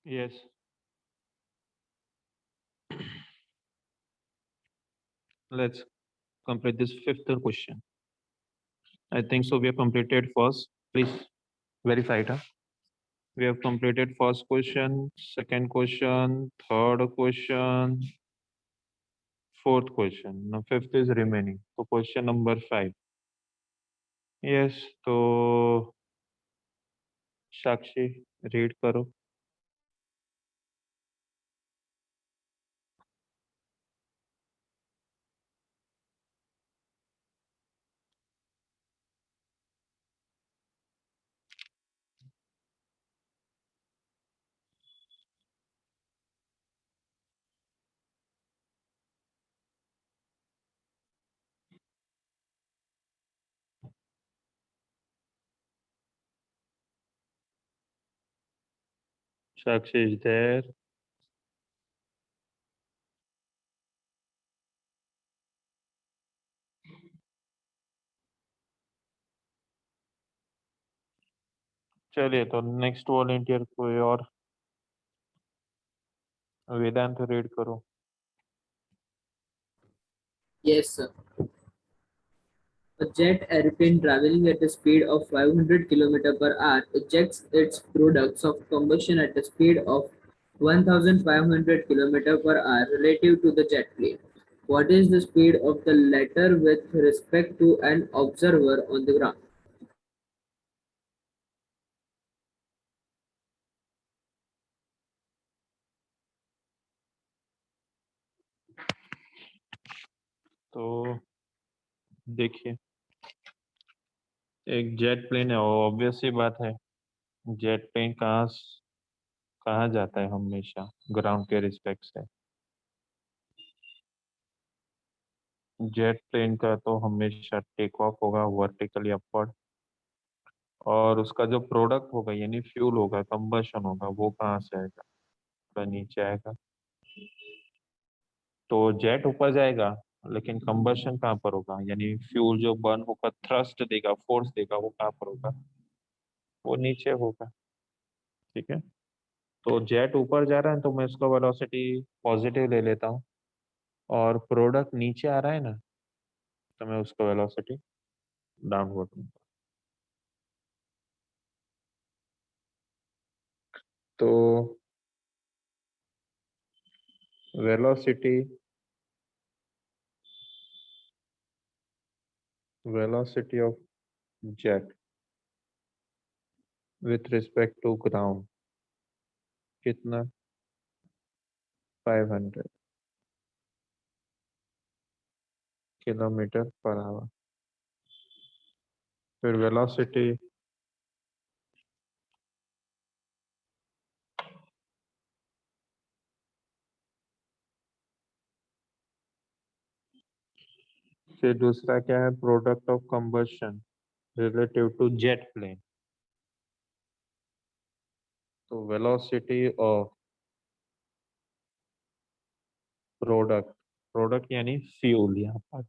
Yes. Let's complete this fifth question. I think so. We have completed first. Please verify it. Huh? We have completed first question, second question, third question, fourth question. Now fifth is remaining. So question number 5. Yes. तो साक्षी read करो. Sakshi is there. चलिए तो next volunteer कोई और. वेदांत read करो. Yes, sir. A jet airplane traveling at a speed of 500 km per hour ejects its products of combustion at a speed of 1500 km per hour relative to the jet plane. What is the speed of the latter with respect to an observer on the ground? तो देखिए एक jet plane है. Obvious सी बात है. Jet plane कहाँ जाता है हमेशा ग्राउंड के रिस्पेक्ट से. जेट प्लेन का तो हमेशा टेक ऑफ होगा वर्टिकली अपवर्ड. और उसका जो प्रोडक्ट होगा यानी फ्यूल होगा कंबशन होगा वो कहाँ से आएगा. तो नीचे आएगा. तो जेट ऊपर जाएगा लेकिन कंबशन कहाँ पर होगा यानी फ्यूल जो बर्न होगा थ्रस्ट देगा फोर्स देगा वो कहाँ पर होगा. वो नीचे होगा. ठीक है. तो जेट ऊपर जा रहा है तो मैं उसका वेलोसिटी पॉजिटिव ले लेता हूँ. और प्रोडक्ट नीचे आ रहा है ना तो मैं उसका वेलोसिटी डाउनवर्ड लूंगा. तो velocity velocity of jet with respect to ground कितना 500 किलोमीटर पर आवर. फिर वेलोसिटी फिर दूसरा क्या है product of combustion relative to jet plane. तो वेलोसिटी ऑफ प्रोडक्ट प्रोडक्ट यानी फ्यूल यहाँ पर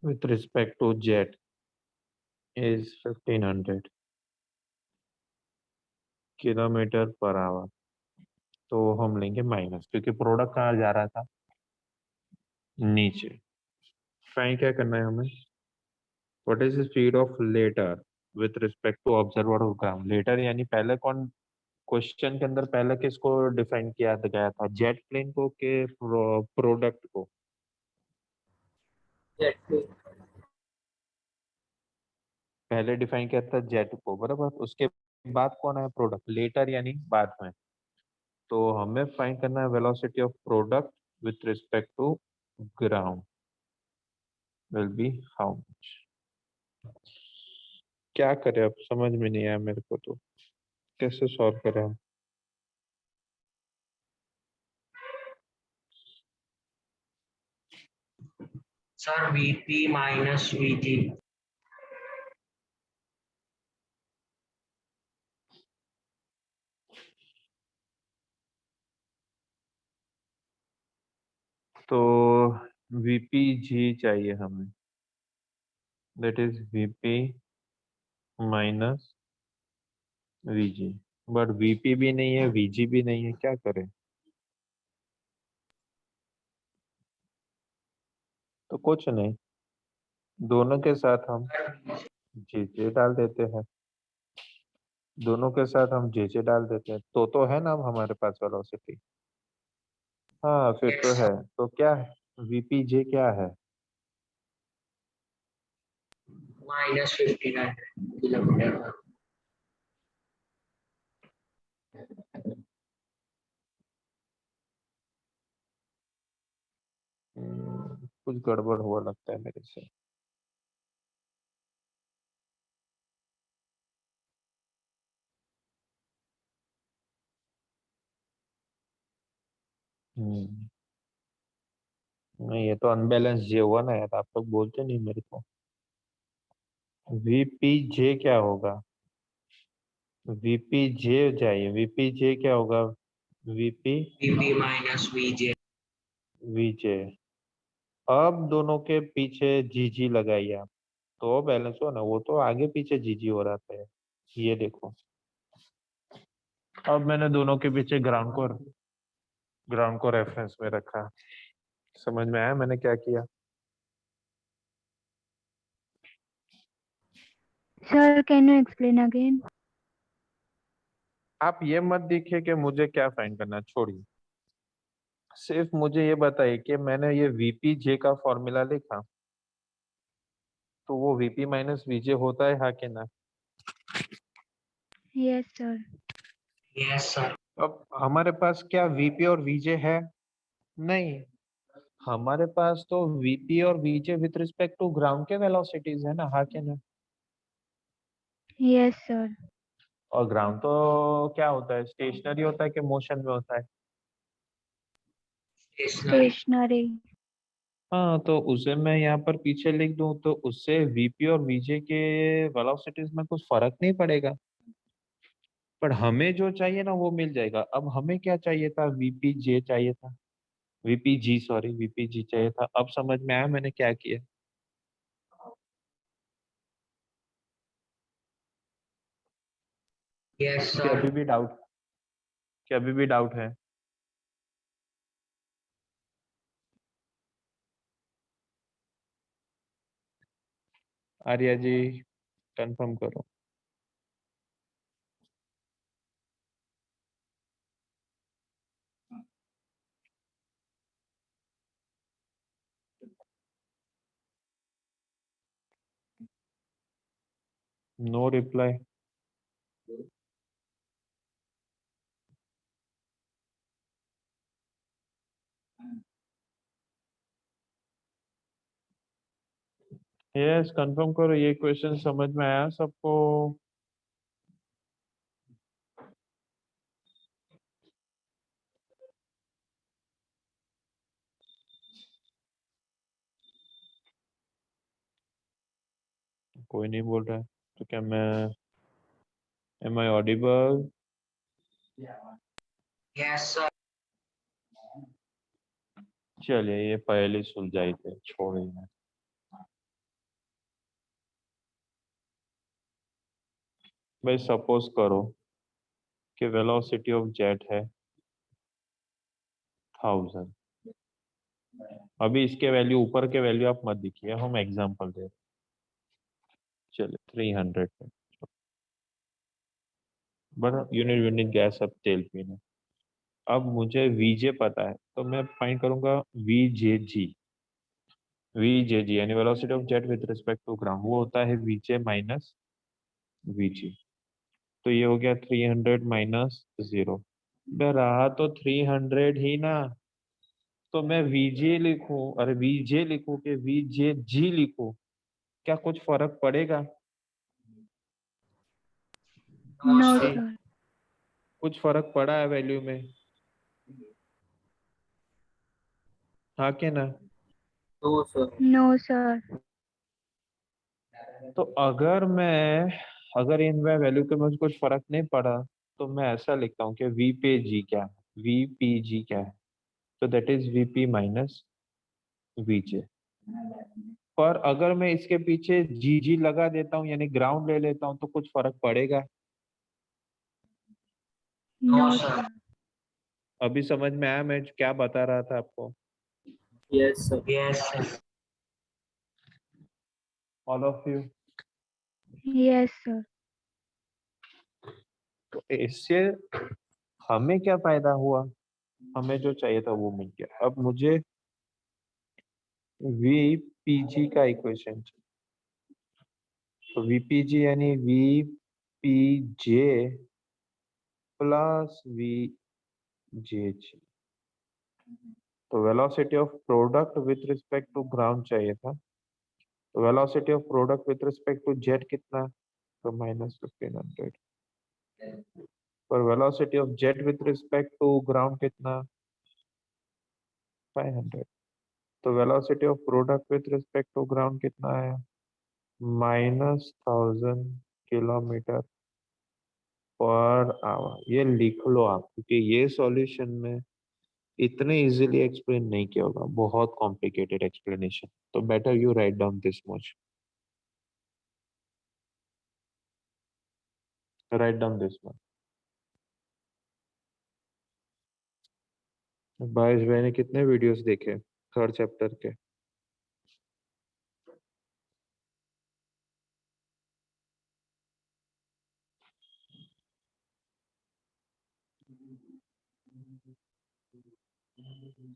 with respect to jet is 1500 kilometre per hour. तो हम लेंगे माइनस क्योंकि प्रोडक्ट कहाँ जा रहा था नीचे. फाइन क्या करना है हमें. What is the speed of latter with respect to observer of ground. Latter यानी पहले कौन क्वेश्चन के अंदर पहले किसको डिफाइन किया गया था जेट प्लेन को के प्रोडक्ट को. Jet plane. पहले डिफाइन किया था जेट को बराबर. उसके बाद कौन है प्रोडक्ट लेटर यानी बाद में. तो हमें फाइंड करना है velocity of product with respect to ground will be how much. क्या करें अब समझ में नहीं आया मेरे को. तो कैसे सॉल्व करें हम. Sir VP minus VG. तो वीपी जी चाहिए हमें. That is VP minus VG. But VP भी नहीं है, वीजी भी नहीं है, क्या करें? तो कुछ नहीं, दोनों के साथ हम जेजे डाल देते हैं, दोनों के साथ हम जेजे डाल देते हैं, तो है ना अब हमारे पास वेलोसिटी। हाँ फिर तो Yes, है, तो क्या है, वीपी जे क्या है? minus 59 kilometer. कुछ गड़बड़ हुआ लगता है मेरे से। हम्म, नहीं ये तो अनबैलेंस जे हुआ ना यार, आप लोग बोलते नहीं मेरे को। वीपी जे क्या होगा? वीपी जे चाहिए, वीपी जे क्या होगा? VP VP minus VJ. वीजे। अब दोनों के पीछे जीजी लगाइए आप, तो बैलेंस हो ना, वो तो आगे पीछे जीजी हो रहा था। ये देखो, अब मैंने दोनों के पीछे ग्राउंड को रेफरेंस में रखा। समझ में आया मैंने क्या किया? Sir, can you explain again? आप ये मत देखिए कि मुझे क्या फाइंड करना है, छोड़िए। सिर्फ मुझे ये बताइए कि मैंने ये वीपी जे का फॉर्मूला लिखा, तो वो वीपी माइनस वीजे होता है, हाँ कि ना? Yes, sir. Yes, sir. अब हमारे पास क्या वीपी और वीजे है? नहीं, हमारे पास तो वीपी और वीजे विथ रिस्पेक्ट टू ग्राउंड के वेलोसिटीज है ना, हाँ कि ना? Yes, sir. और ग्राउंड तो क्या होता है, स्टेशनरी होता है कि मोशन में होता है? Stationary. Stationary. हाँ, तो उसे मैं यहाँ पर पीछे लिख दूं, तो उससे वीपी और वीजे के वेलोसिटीज में कुछ फर्क नहीं पड़ेगा। पर हमें जो चाहिए ना वो मिल जाएगा। अब हमें क्या चाहिए था, वीपी जे चाहिए था, वीपी जी, सॉरी वीपी जी चाहिए था। अब समझ में आया मैंने क्या किया? Yes, क्या अभी sir. भी डाउट, क्या अभी भी डाउट है? आर्या जी कंफर्म करो। No reply. यस कंफर्म करो, ये क्वेश्चन समझ में आया सबको? कोई नहीं बोल रहा है, तो क्या मैं, am I audible? Yes, sir. चलिए ये पहले सुलझाई थे, छोड़िए। भाई सपोज करो कि वेलोसिटी ऑफ जेट है 1000। अभी इसके वैल्यू, ऊपर के वैल्यू आप मत दिखिए, हम एग्जांपल दे रहे हैं। चलिए 300 पे, बट यूनिट यूनिट गैस अब तेल पीना। अब मुझे वीजे पता है, तो मैं फाइंड करूंगा वीजे जी। वीजे जी यानी velocity of jet with respect to ground, वो होता है वीजे माइनस वीजी। तो ये हो गया 300 माइनस 0। रहा तो 300 ही ना, तो मैं वीजे लिखूं, अरे वीजे लिखूं कि वीजे जी लिखूं, क्या कुछ फर्क पड़ेगा? No, No, sir. sir. कुछ फर्क पड़ा है वैल्यू में, हाँ कि ना? No, sir. No, sir. तो अगर इन वैल्यू के में कुछ फर्क नहीं पड़ा, तो मैं ऐसा लिखता हूँ कि वी पे जी क्या है, वी पी जी क्या है, तो that is V P minus VJ. पर अगर मैं इसके पीछे जी जी लगा देता हूँ, यानी ग्राउंड ले लेता हूँ, तो कुछ फर्क पड़ेगा? No, No, sir. sir. अभी समझ में आया मैं क्या बता रहा था आपको? Yes, sir. Yes, sir. All of you. Yes, sir. तो इससे हमें क्या फायदा हुआ? हमें जो चाहिए था वो मिल गया। अब मुझे वीपीजी का इक्वेशन चाहिए। तो वीपीजी यानी वीपीजे प्लस वीजेजी। तो velocity of product with respect to ground चाहिए था। तो velocity of product with respect to jet कितना? तो -1500। और velocity of jet with respect to ground कितना? 500। तो velocity of product with respect to ground कितना है? -1000 किलोमीटर पर आवर। ये लिख लो आप, क्योंकि ये सॉल्यूशन में इतने इजीली एक्सप्लेन नहीं किया होगा, बहुत कॉम्प्लिकेटेड एक्सप्लेनेशन। तो better you write down this much, write down this much. बाईस भाई ने कितने वीडियोस देखे थर्ड चैप्टर के?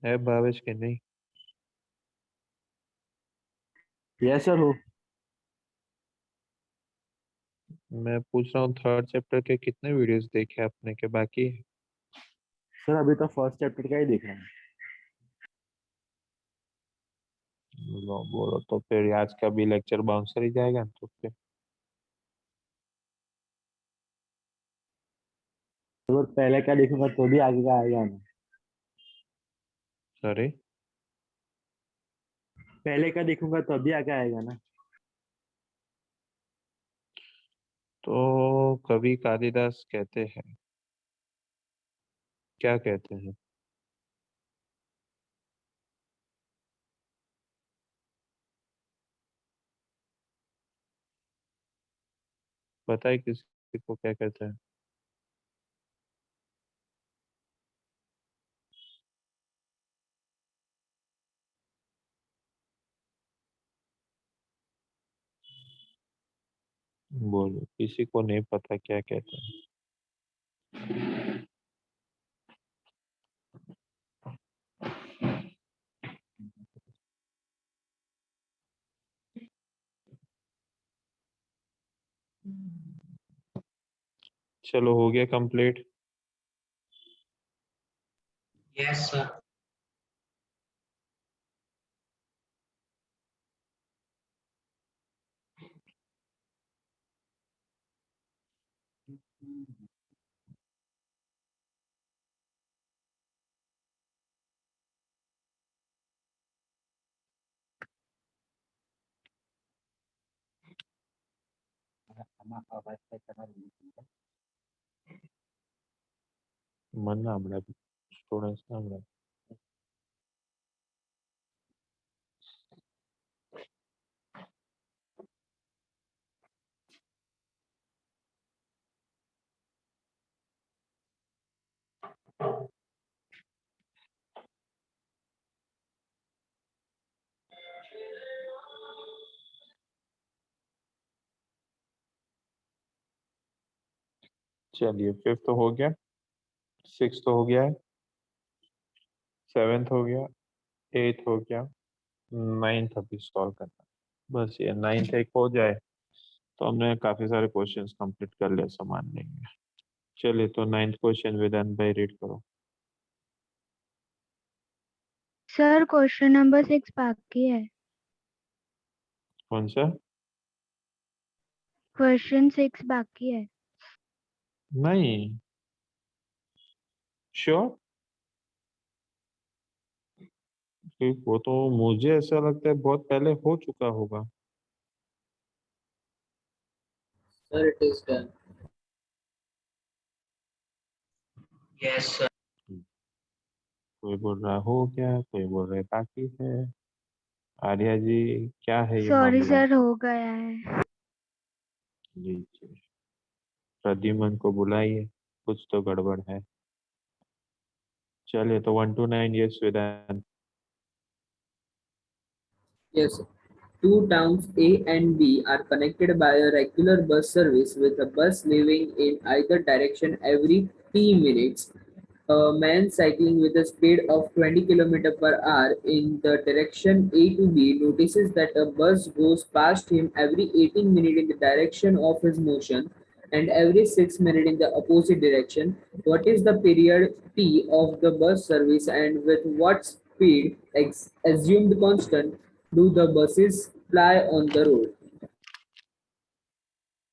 है भावेश के नहीं? यस सर हो। मैं पूछ रहा हूँ थर्ड चैप्टर के कितने वीडियोस देखे आपने के बाकी? सर अभी तो फर्स्ट चैप्टर का ही देख रहा हूँ। लो बोलो, तो फिर आज का भी लेक्चर बाउंसर ही जाएगा तो फिर। तो पहले का देखूंगा तो भी आगे का आएगा ना। सॉरी, पहले का देखूंगा तो भी आगे आएगा ना। तो कवि कालिदास कहते हैं, क्या कहते हैं? बताइए किसी को क्या कहते हैं? बोलो, किसी को नहीं पता क्या कहते हैं? चलो हो गया कंप्लीट। Yes, sir. मन ना हमारा स्टूडेंट्स ना हमारा। चलिए, फिफ्थ तो हो गया, सिक्स तो हो गया है, सेवेंथ हो गया, एथ हो गया, नाइन्थ अभी सॉल्व करना है। बस ये नाइन्थ एक हो जाए तो हमने काफी सारे क्वेश्चंस कंप्लीट कर लिया समान लेंगे। चलिए, तो नाइन्थ क्वेश्चन विधान भाई रीड करो। सर क्वेश्चन नंबर 6 बाकी है। कौन सा? क्वेश्चन 6 बाकी है। नहीं, श्योर? वो तो मुझे ऐसा लगता है बहुत पहले हो चुका होगा। Sir, it is done. Yes, sir. कोई बोल रहा हो गया, कोई बोल रहा है बाकी है। आर्या जी, क्या है ये सॉरी मामला? सर, हो गया है। जी जी, प्रद्युमन को बुलाइए। कुछ तो गड़बड़ है। चलिए तो 1 to 9, yes Vedant. Yes. Two towns A and B are connected by a regular bus service with a bus leaving in either direction every T minutes. A man cycling with a speed of 20 km per hour in the direction A to B notices that a bus goes past him every 18 minutes in the direction of his motion and every 6 minutes in the opposite direction. What is the period T of the bus service and with what speed, assumed constant, do the buses ply on the road?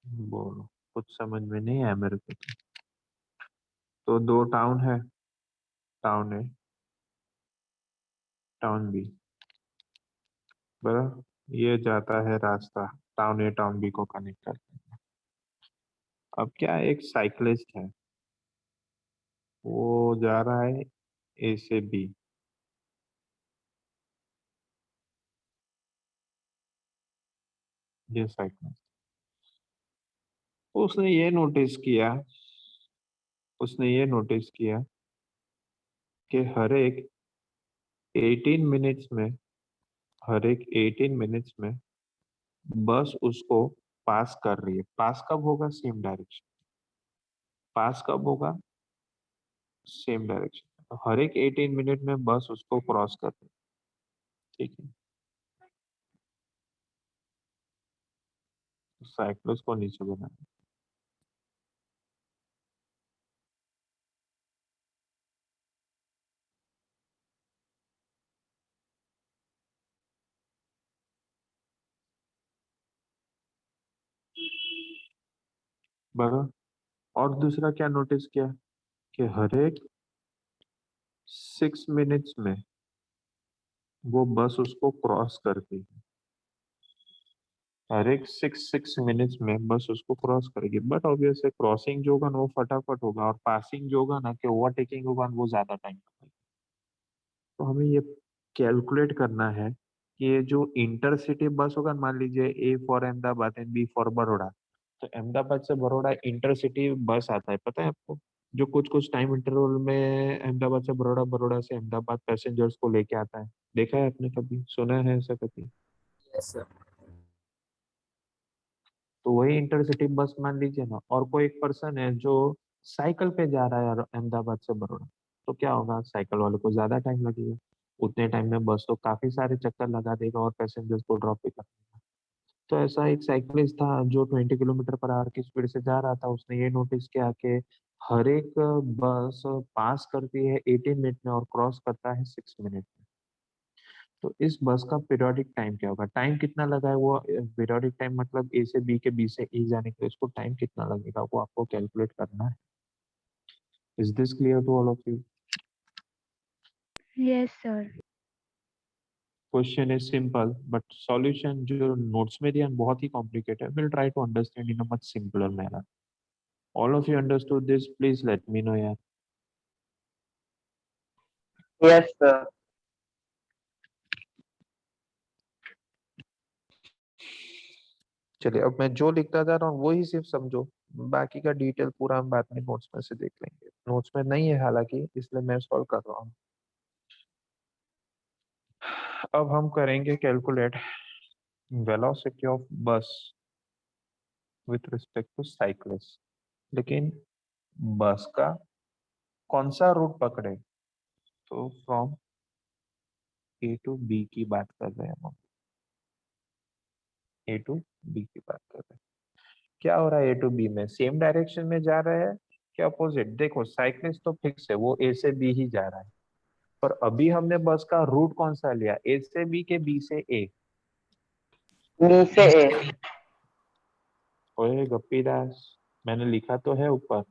बोलो, कुछ समझ में नहीं आया मेरे को। तो दो टाउन है, टाउन ए, टाउन बी, बराबर। ये जाता है रास्ता टाउन ए टाउन बी को कनेक्ट करते हैं। अब क्या, एक साइकिलिस्ट है, वो जा रहा है ए से बी। ये साइकिलिस्ट, उसने ये नोटिस किया, उसने ये नोटिस किया कि हर एक 18 मिनट्स में बस उसको पास कर रही है। पास कब होगा? Same direction. पास कब होगा? Same direction. तो हर एक 18 मिनट में बस उसको क्रॉस कर रही है, ठीक है। तो साइक्लिस्ट को नीचे बनाना, बराबर। और दूसरा क्या नोटिस किया कि हर एक 6 मिनट्स में वो बस उसको क्रॉस करती है। हर एक 6 मिनट्स में बस उसको क्रॉस करेगी। बट ऑब्वियस है, क्रॉसिंग जो होगा ना वो फटाफट होगा, और पासिंग जो होगा ना, कि ओवरटेकिंग होगा ना, वो ज्यादा टाइम लगेगा। तो हमें ये कैलकुलेट करना है कि ये जो इंटरसिटी बस होगा, मान लीजिए A for Ahmedabad and B for Baroda, तो अहमदाबाद से बड़ौदा इंटरसिटी बस आता है, पता है आपको? जो कुछ कुछ टाइम इंटरवल में अहमदाबाद से बड़ौदा, बड़ौदा से अहमदाबाद पैसेंजर्स को लेके आता है। देखा है आपने कभी? सुना है ऐसा कभी? Yes, sir. तो वही इंटरसिटी बस मान लीजिए ना, और कोई एक पर्सन है जो साइकिल पे जा रहा है अहमदाबाद से बड़ौदा, तो क्या होगा? साइकिल वाले को ज्यादा टाइम लगेगा। उतने टाइम में बस तो काफी सारे चक्कर लगा देगा और पैसेंजर्स को ड्रॉप भी कर देगा। तो ऐसा एक साइकिलिस्ट था जो 20 किलोमीटर पर आवर की स्पीड से जा रहा था। उसने ये नोटिस किया कि हर एक बस पास करती है 18 मिनट में और क्रॉस करता है 6 मिनट में। तो इस बस का पीरियोडिक टाइम क्या होगा? टाइम कितना लगा है वो? पीरियोडिक टाइम मतलब ए से बी के, बी से ई जाने के लिए उसको टाइम कितना लगेगा, वो आपको कैलकुलेट करना है। Is this clear to all of you? Yes, sir. Question is simple, but solution जो नोट्स में दिया है, बहुत ही complicated. Will try to understand in a much simpler manner. All of you understood this? Please let me know यार। Yes, sir. चलिए, अब मैं जो लिखता जा रहा हूँ वही सिर्फ समझो, बाकी का डिटेल पूरा हम बाद में नोट्स में से देख लेंगे। नोट्स में नहीं है हालांकि, इसलिए मैं सॉल्व कर रहा हूँ। अब हम करेंगे कैलकुलेट वेलोसिटी ऑफ बस विथ रिस्पेक्ट टू साइक्लिस्ट। लेकिन बस का कौन सा रूट पकड़े? तो फ्रॉम ए टू बी की बात कर रहे हैं हम। ए टू बी की बात कर रहे हैं। क्या हो रहा है? ए टू बी में सेम डायरेक्शन में जा रहे हैं क्या अपोजिट? देखो, साइक्लिस्ट तो फिक्स है, वो ए से बी ही जा रहा है। पर अभी हमने बस का रूट कौन सा लिया? ए से बी के बी से ए? B से A. ओए गप्पी दास, मैंने लिखा तो है ऊपर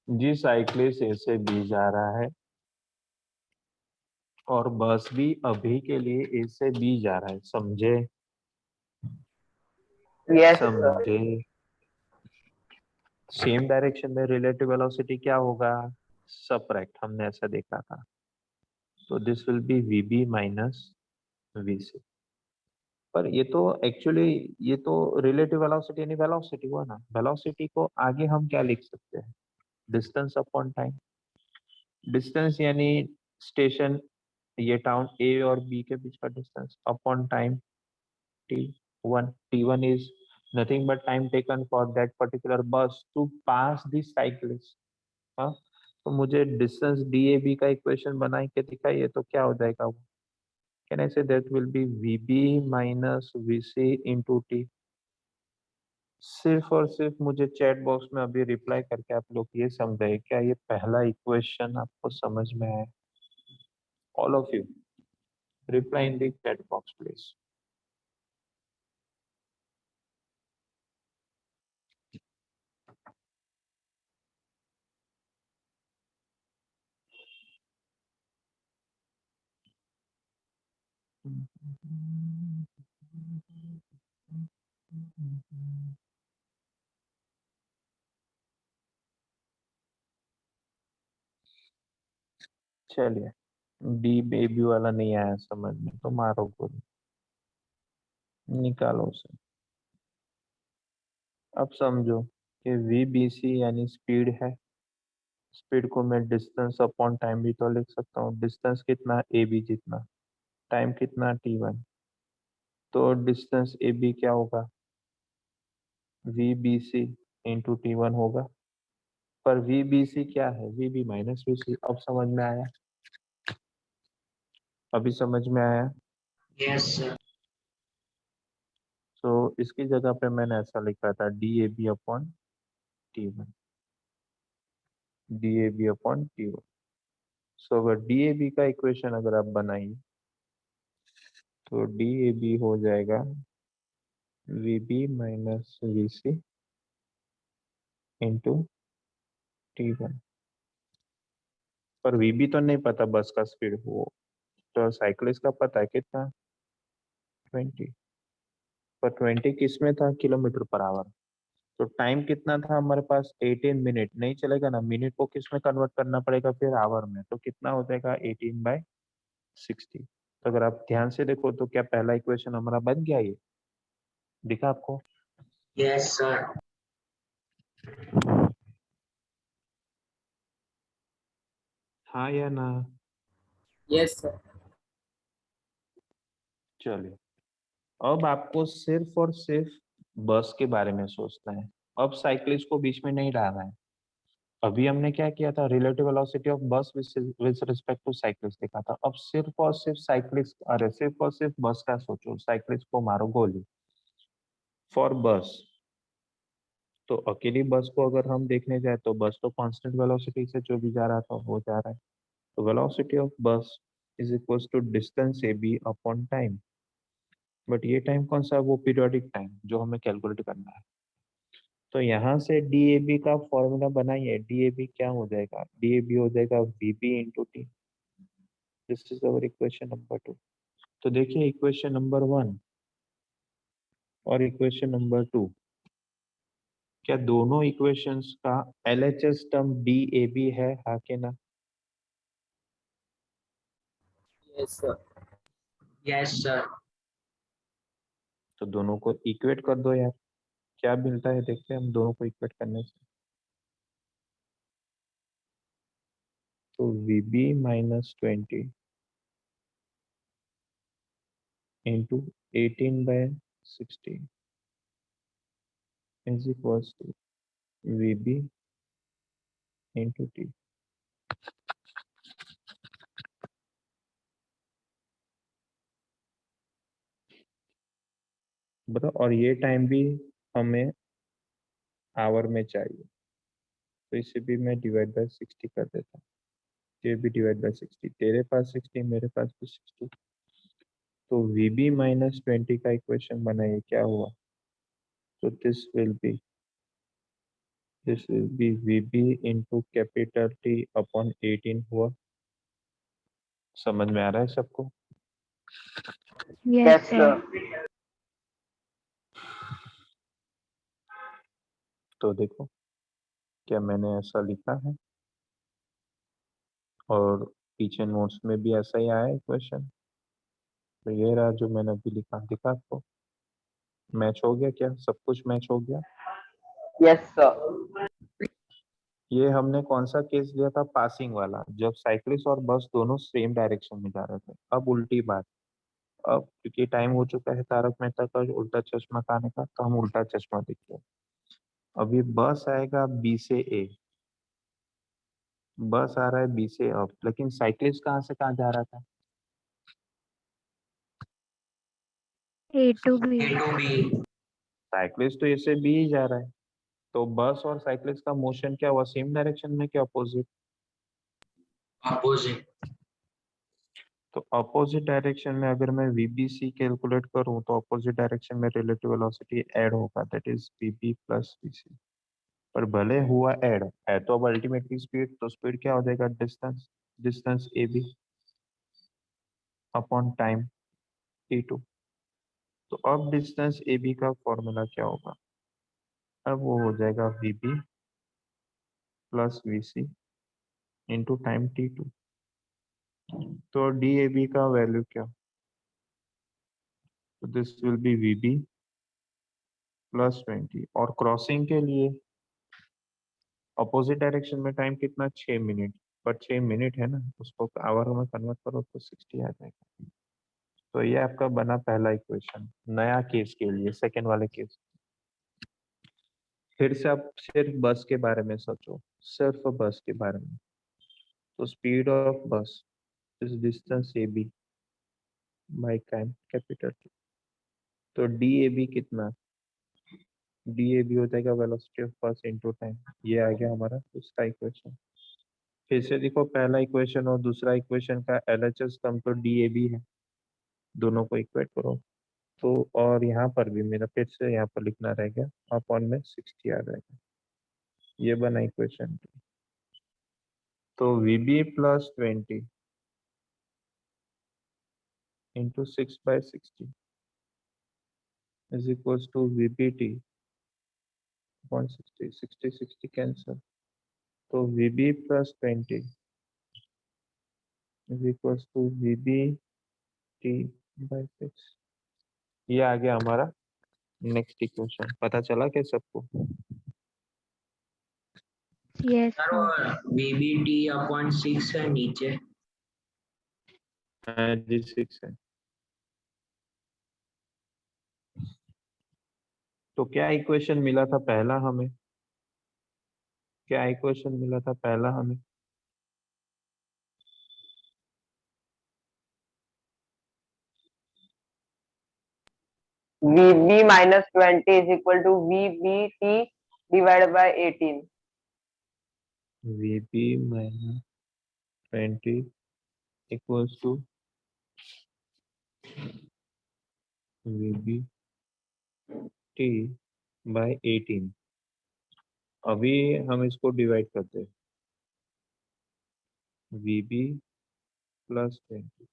जी, साइक्लिस्ट ए से बी जा रहा है और बस भी अभी के लिए ए से बी जा रहा है। समझे? Yes, sir. समझे? सेम डायरेक्शन में रिलेटिव वेलोसिटी क्या होगा? सबट्रैक्ट, हमने ऐसा देखा था। तो this will be VB minus VC. पर ये तो एक्चुअली ये तो रिलेटिव वेलोसिटी यानी वेलोसिटी हुआ ना। वेलोसिटी को आगे हम क्या लिख सकते हैं? Distance upon time. डिस्टेंस यानी स्टेशन, ये टाउन ए और बी के बीच का distance, upon time t1. t1 is nothing but time taken for that particular bus to pass the cyclist. हाँ, तो मुझे डिस्टेंस DAB का इक्वेशन बना के दिखाइए तो क्या हो जाएगा वो? Can I say that will be VB minus VC into T. सिर्फ और सिर्फ मुझे चैट बॉक्स में अभी रिप्लाई करके आप लोग ये समझाइए, क्या ये पहला इक्वेशन आपको समझ में आया? All of you reply in the chat box please. चलिए, डी बेबी वाला नहीं आया समझ में तो मारो गोली, निकालो उसे। अब समझो कि VBC यानी स्पीड है। स्पीड को मैं डिस्टेंस अपॉन टाइम भी तो लिख सकता हूँ। डिस्टेंस कितना? AB जितना। टाइम कितना? T1। तो डिस्टेंस AB क्या होगा? VBC इंटू T1 होगा। पर VBC क्या है? VB minus VC। अब समझ में आया? अभी समझ में आया? Yes, sir. तो इसकी जगह पे मैंने ऐसा लिखा था DAB upon T1। DAB upon T1। सो अगर DAB का इक्वेशन अगर आप बनाइए तो DAB हो जाएगा VB minus VC into T1। पर VB तो नहीं पता बस का स्पीड, वो तो साइकिलिस्ट का पता है कितना? 20। पर 20 किस में था? Kilometre per hour. तो टाइम कितना था हमारे पास? 18 मिनट। नहीं चलेगा ना, मिनट को किस में कन्वर्ट करना पड़ेगा फिर? आवर में। तो कितना हो जाएगा? 18/60। तो अगर आप ध्यान से देखो तो क्या पहला इक्वेशन हमारा बन गया? ये दिखा आपको? Yes, sir. हाँ या ना? Yes, sir. चलिए, अब आपको सिर्फ और सिर्फ बस के बारे में सोचना है। अब साइकिलिस्ट को बीच में नहीं डालना है। अभी हमने क्या किया था? रिलेटिव वेलोसिटी ऑफ बस विद रिस्पेक्ट टू साइकिलिस्ट देखा था। अब सिर्फ और सिर्फ साइकिलिस्ट, अरे सिर्फ और सिर्फ बस का सोचो। साइकिलिस्ट को मारो गोली फॉर बस। तो अकेली बस को अगर हम देखने जाए तो बस तो कांस्टेंट वेलोसिटी से जो भी जा रहा था वो जा रहा है। तो velocity of bus is equal to distance AB upon time. But ये टाइम कौन सा? वो पीरियोडिक टाइम जो हमें कैलकुलेट करना है। तो यहाँ से DAB का फॉर्मूला बनाइए। DAB क्या हो जाएगा? DAB हो जाएगा VB into T. This is our equation number 2। तो देखिए इक्वेशन नंबर 1 और इक्वेशन नंबर 2, क्या दोनों इक्वेशंस का LHS टर्म DAB है? हाँ के ना? Yes, sir. Yes, sir. तो दोनों को इक्वेट कर दो यार, क्या मिलता है देखते हैं हम दोनों को इक्वेट करने से। तो VB minus 20 into 18/60 is equals to VB into T. बताओ, और ये टाइम भी हमें आवर में चाहिए, तो इसे भी मैं डिवाइड बाय 60 कर देता हूँ। ये भी डिवाइड बाय 60, तेरे पास 60 मेरे पास भी 60। तो VB माइनस 20 का इक्वेशन बनाइए, क्या हुआ? तो this will be VB into capital T upon 18 हुआ। समझ में आ रहा है सबको? Yes, Yes, sir. sir. तो देखो क्या मैंने ऐसा लिखा है, और पीछे नोट्स में भी ऐसा ही आया इक्वेशन। तो ये रहा जो मैंने अभी लिखा, दिखा आपको? मैच हो गया क्या? सब कुछ मैच हो गया? Yes, sir. ये हमने कौन सा केस लिया था? पासिंग वाला, जब साइकिलिस्ट और बस दोनों सेम डायरेक्शन में जा रहे थे। अब उल्टी बात, अब क्योंकि टाइम हो चुका है तारक मेहता का उल्टा चश्मा खाने का, तो हम उल्टा चश्मा देखते हैं। अभी बस आएगा बी से ए, बस आ रहा है बी से अब, लेकिन साइकिलिस्ट कहाँ से कहाँ जा रहा था? A to B. A to B. Cyclist तो ए से बी ही जा रहा है, तो बस और साइकिलिस्ट का मोशन क्या हुआ? सेम डायरेक्शन में क्या अपोजिट? Opposite. तो अपोजिट डायरेक्शन में अगर मैं VBC कैलकुलेट करूं तो अपोजिट डायरेक्शन में रिलेटिव वेलोसिटी ऐड होगा, that is VB plus VC। पर भले हुआ ऐड है तो अब अल्टीमेटली स्पीड, तो स्पीड क्या हो जाएगा? Distance, distance AB upon time T2। तो अब डिस्टेंस AB का फॉर्मूला क्या होगा? अब वो हो जाएगा VB plus VC into time T2। तो DAB का वैल्यू क्या? तो this will be VB plus 20, और क्रॉसिंग के लिए अपोजिट डायरेक्शन में टाइम कितना? 6 मिनट, पर 6 मिनट है ना, उसको आवर में कन्वर्ट करो तो 60 आ जाएगा। तो ये आपका बना पहला इक्वेशन नया केस के लिए, सेकेंड वाले केस। फिर से आप सिर्फ बस के बारे में सोचो, सिर्फ बस के बारे में। तो speed of bus is distance AB by time capital T। तो DAB कितना? DAB हो जाएगा वेलोसिटी ऑफ बस इनटू टाइम। ये आ गया हमारा दूसरा इक्वेशन। फिर से देखो, पहला इक्वेशन और दूसरा इक्वेशन का LHS कम तो DAB है, दोनों को इक्वेट करो। तो और यहाँ पर भी मेरा फिर से यहाँ पर लिखना रह गया, अपॉन में 60 आ जाएगा। ये बना इक्वेशन 2। तो VB plus 20 into 6/60 is equal to VBT upon 60, 60 cancel, तो VB plus 20 is equal to VBT by 6। ये आ गया हमारा नेक्स्ट इक्वेशन। पता चला क्या सबको? Yes, sir sir. वो VBT/6 है नीचे। जी 6 है। तो क्या इक्वेशन मिला था पहला हमें? क्या इक्वेशन मिला था पहला हमें? VB minus 20 is equal to VBT divided by 18. VB minus 20 equals to VBT by 18। अभी हम इसको डिवाइड करते हैं, VB plus 20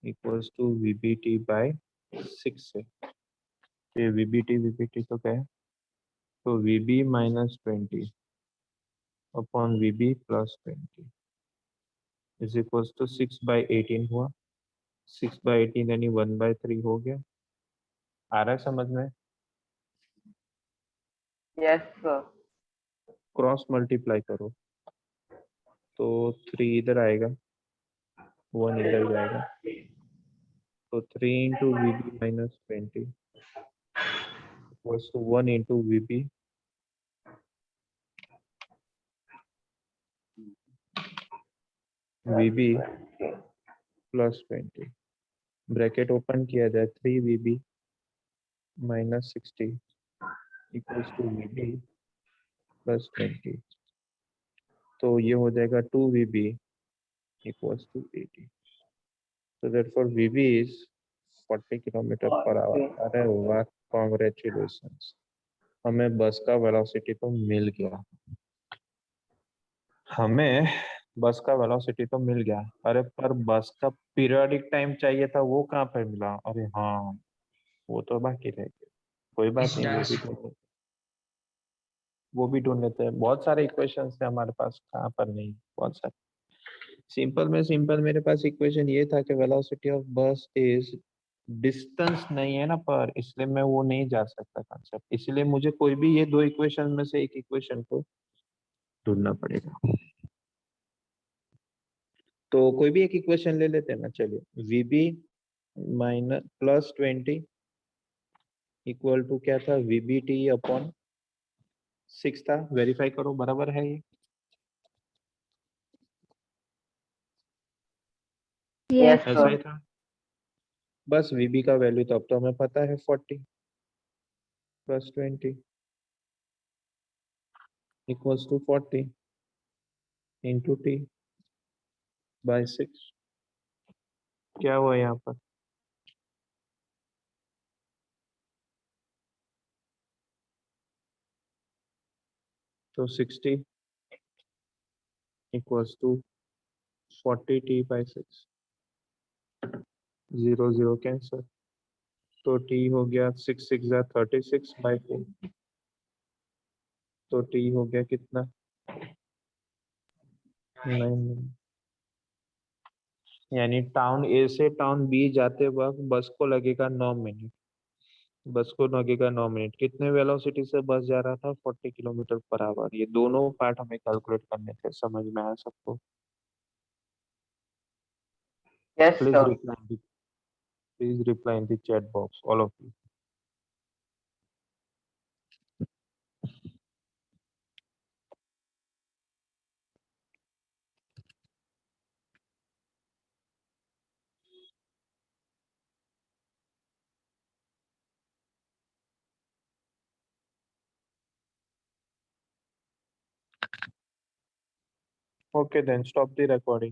equals to VBT by 6 से। ये VBT तो क्या है? तो VB minus 20 upon VB plus 20 is equals to 6/18 हुआ। 6/18 यानी 1/3 हो गया। आ रहा है समझ में? Yes, sir. क्रॉस मल्टीप्लाई करो तो 3 इधर आएगा, 1 इधर जाएगा, तो 3 into VB minus 20 equals to 1 into VB plus 20। Bracket open किया जाए, 3VB minus 60 equals to VB plus 20। तो ये हो जाएगा 2VB equals to 80। So therefore VB is 40 kilometre per hour. अरे वाह, कॉन्ग्रेचुलेशंस, हमें बस का वेलोसिटी तो मिल गया। हमें बस का वेलोसिटी तो मिल गया, अरे पर बस का पीरियोडिक टाइम चाहिए था, वो कहाँ पे मिला? अरे हाँ, वो तो बाकी रह गया। कोई बात नहीं, वो भी ढूंढ लेते हैं। बहुत सारे इक्वेशंस है हमारे पास, कहाँ पर नहीं, बहुत सारे। सिंपल में सिंपल मेरे पास इक्वेशन ये था कि velocity of bus is distance नहीं है ना पर, इसलिए मैं वो नहीं जा सकता कंसेप्ट, इसलिए मुझे कोई भी ये दो इक्वेशन में से एक इक्वेशन को ढूंढना पड़ेगा। तो कोई भी एक इक्वेशन ले लेते हैं ना, चलिए VB minus plus 20 equal to क्या था, वीबी टी अपॉन 6 था। वेरीफाई करो बराबर है ये। Yes, Yes, ऐसा sir. ही था, बस वीबी का वैल्यू तो अब तो हमें पता है 40 plus 20 equals to 40 into t by 6। क्या हुआ यहाँ पर, तो 60 equals to 40 t by 6, 0 0 cancel, तो टी हो गया 6 6 जा 36 बाय 4, तो टी हो गया कितना 9। यानी टाउन ए से टाउन बी जाते वक्त बस को लगेगा 9 मिनट, बस को लगेगा 9 मिनट। कितने वेलोसिटी से बस जा रहा था, 40 किलोमीटर पर आवर। ये दोनों पार्ट हमें कैलकुलेट करने थे, समझ में आया सबको? Yes, please sir. Reply, please reply in the chat box all of you. Okay, then stop the recording.